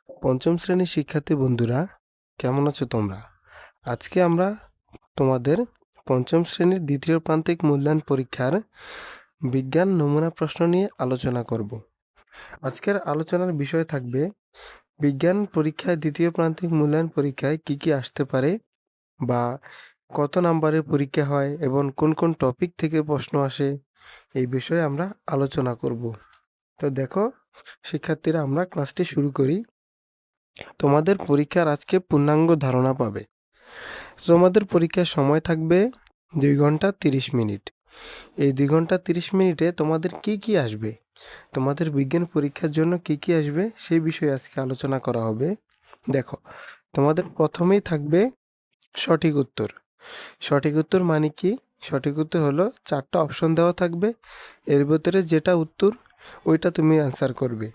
পঞ্চম শ্রেণীর শিক্ষার্থী বন্ধুরা, কেমন আছো তোমরা? আজকে আমরা তোমাদের পঞ্চম শ্রেণীর দ্বিতীয় প্রান্তিক মূল্যায়ন পরীক্ষার বিজ্ঞান নমুনা প্রশ্ন নিয়ে আলোচনা করব। আজকের আলোচনার বিষয় থাকবে বিজ্ঞান পরীক্ষায় দ্বিতীয় প্রান্তিক মূল্যায়ন পরীক্ষায় কি কি আসতে পারে, বা কত নাম্বারের পরীক্ষা হয় এবং কোন কোন টপিক থেকে প্রশ্ন আসে, এই বিষয়ে আমরা আলোচনা করব। তো দেখো শিক্ষার্থীরা, আমরা ক্লাসটি শুরু করি। তোমাদের পরীক্ষার আজকে পূর্ণাঙ্গ ধারণা পাবে। তোমাদের পরীক্ষার সময় থাকবে 2 ঘন্টা 30 মিনিট। এই 2 ঘন্টা 30 মিনিটে তোমাদের কি কি আসবে, তোমাদের বিজ্ঞান পরীক্ষার জন্য কি কি আসবে সেই বিষয়ে আজকে আলোচনা করা হবে। দেখো, তোমাদের প্রথমেই থাকবে সঠিক উত্তর। সঠিক উত্তর মানে কি? সঠিক উত্তর হলো 4টা অপশন দেওয়া থাকবে, এর ভিতরে যেটা উত্তর ওইটা তুমি অ্যান্সার করবে।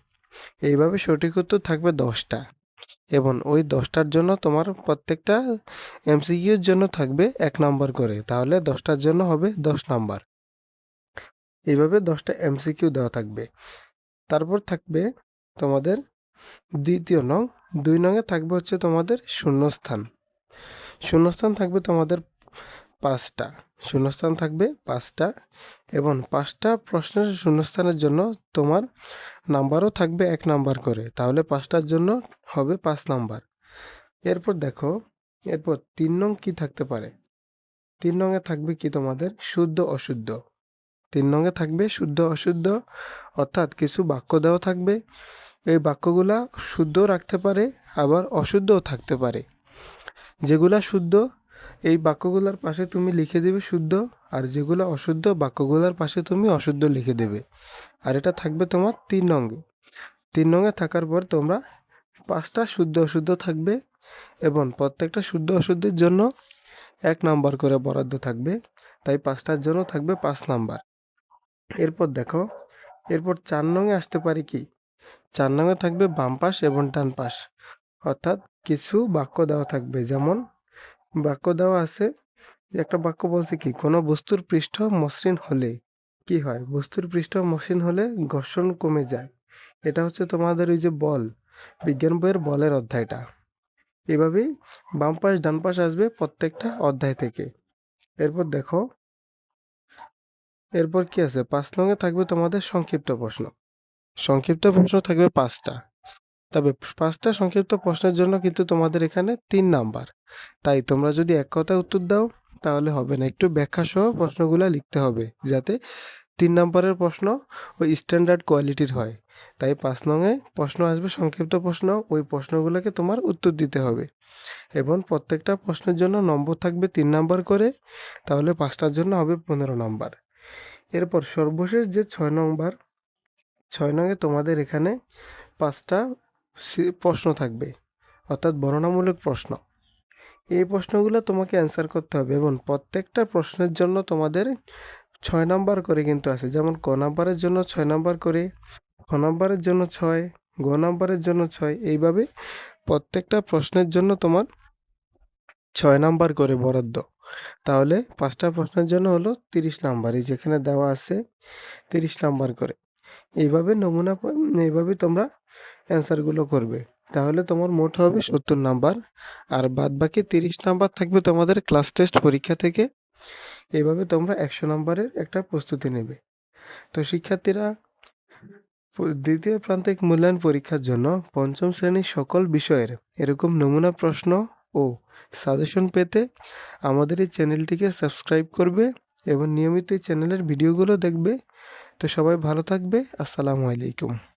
এইভাবে সঠিক উত্তর থাকবে 10টা, এবং ওই 10টার জন্য তোমার প্রত্যেকটা এমসিকিউর জন্য থাকবে 1 নাম্বার করে, তাহলে 10টার জন্য হবে 10 নাম্বার। এইভাবে 10টা এমসিকিউ দেওয়া থাকবে। তারপর থাকবে তোমাদের দ্বিতীয় নং। 2 নংয়ে থাকবে হচ্ছে তোমাদের শূন্যস্থান। শূন্যস্থান থাকবে তোমাদের 5টা। শূন্যস্থান থাকবে 5টা, এবং 5টা প্রশ্নের শূন্যস্থানের জন্য তোমার নাম্বারও থাকবে 1 নাম্বার করে, তাহলে 5টার জন্য হবে 5 নাম্বার। এরপর দেখো, এরপর 3 নং কি থাকতে পারে? 3 নংয়ে থাকবে কি তোমাদের শুদ্ধ অশুদ্ধ। 3 নংয়ে থাকবে শুদ্ধ অশুদ্ধ, অর্থাৎ কিছু বাক্য দেওয়া থাকবে। এই বাক্যগুলা শুদ্ধও রাখতে পারে, আবার অশুদ্ধও থাকতে পারে। যেগুলা শুদ্ধ, এই বাক্যগুলোর পাশে তুমি লিখে দেবে শুদ্ধ, আর যেগুলো অশুদ্ধ, বাক্যগুলোর পাশে তুমি অশুদ্ধ লিখে দেবে। আর এটা থাকবে তোমার 3 নংয়ে। 3 নংয়ে থাকার পর তোমরা 5টা শুদ্ধ অশুদ্ধ থাকবে, এবং প্রত্যেকটা শুদ্ধ অশুদ্ধের জন্য 1 নাম্বার করে বরাদ্দ থাকবে, তাই 5টার জন্য থাকবে 5 নাম্বার। এরপর দেখো, এরপর 4 নংয়ে আসতে পারে কি? 4 নংয়ে থাকবে বাম পাশ এবং ডান পাশ, অর্থাৎ কিছু বাক্য দেওয়া থাকবে। যেমন বাক্য দেওয়া আছে, একটা বাক্য বলছে কি, কোনো বস্তুর পৃষ্ঠ মসৃণ হলে কি হয়? বস্তুর পৃষ্ঠ মসৃণ হলে ঘর্ষণ কমে যায়। এটা হচ্ছে তোমাদের ওই যে বল, বিজ্ঞান বইয়ের বলের অধ্যায়টা। এভাবেই বাম পাশ ডান পাশ আসবে প্রত্যেকটা অধ্যায় থেকে। এরপর দেখো, এরপর কি আছে? 5 নংয়ে থাকবে তোমাদের সংক্ষিপ্ত প্রশ্ন। সংক্ষিপ্ত প্রশ্ন থাকবে 5টা, তবে 5টা সংক্ষিপ্ত প্রশ্নের জন্য কিন্তু তোমাদের এখানে 3 নাম্বার। তাই তোমরা যদি এক কথায় উত্তর দাও তাহলে হবে না, একটু ব্যাখ্যা সহ প্রশ্নগুলো লিখতে হবে, যাতে 3 নাম্বারের প্রশ্ন ওই স্ট্যান্ডার্ড কোয়ালিটির হয়। তাই 5 নংয়ে প্রশ্ন আসবে সংক্ষিপ্ত প্রশ্ন, ওই প্রশ্নগুলোকে তোমার উত্তর দিতে হবে, এবং প্রত্যেকটা প্রশ্নের জন্য নম্বর থাকবে 3 নাম্বার করে, তাহলে 5টার জন্য হবে 15 নাম্বার। এরপর সর্বশেষ যে 6 নম্বর, 6 নংয়ে তোমাদের এখানে 5টা প্রশ্ন থাকবে, অর্থাৎ বর্ণনামূলক প্রশ্ন। এই প্রশ্নগুলো তোমাকে অ্যান্সার করতে হবে, এবং প্রত্যেকটা প্রশ্নের জন্য তোমাদের 6 নাম্বার করে কিন্তু আছে। যেমন ক নাম্বারের জন্য 6 নাম্বার করে, খ নাম্বারের জন্য 6, গ নাম্বারের জন্য 6, এইভাবে প্রত্যেকটা প্রশ্নের জন্য তোমার 6 নাম্বার করে বরাদ্দ। তাহলে 5টা প্রশ্নের জন্য হলো 30 নাম্বার, এই যেখানে দেওয়া আছে 30 নাম্বার করে। এইভাবে এইভাবে তোমরা অ্যান্সারগুলো করবে, তাহলে তোমার মোট হবে 70 নাম্বার, আর বাদ বাকি 30 নাম্বার থাকবে তোমাদের ক্লাস টেস্ট পরীক্ষা থেকে। এইভাবে তোমরা 100 নাম্বারের একটা প্রস্তুতি নেবে। তো শিক্ষার্থীরা, দ্বিতীয় প্রান্তিক মূল্যায়ন পরীক্ষার জন্য পঞ্চম শ্রেণীর সকল বিষয়ের এরকম নমুনা প্রশ্ন ও সাজেশন পেতে আমাদের এই চ্যানেলটিকে সাবস্ক্রাইব করবে, এবং নিয়মিত এই চ্যানেলের ভিডিওগুলো দেখবে। তো সবাই ভালো থাকবে। আসসালামু আলাইকুম।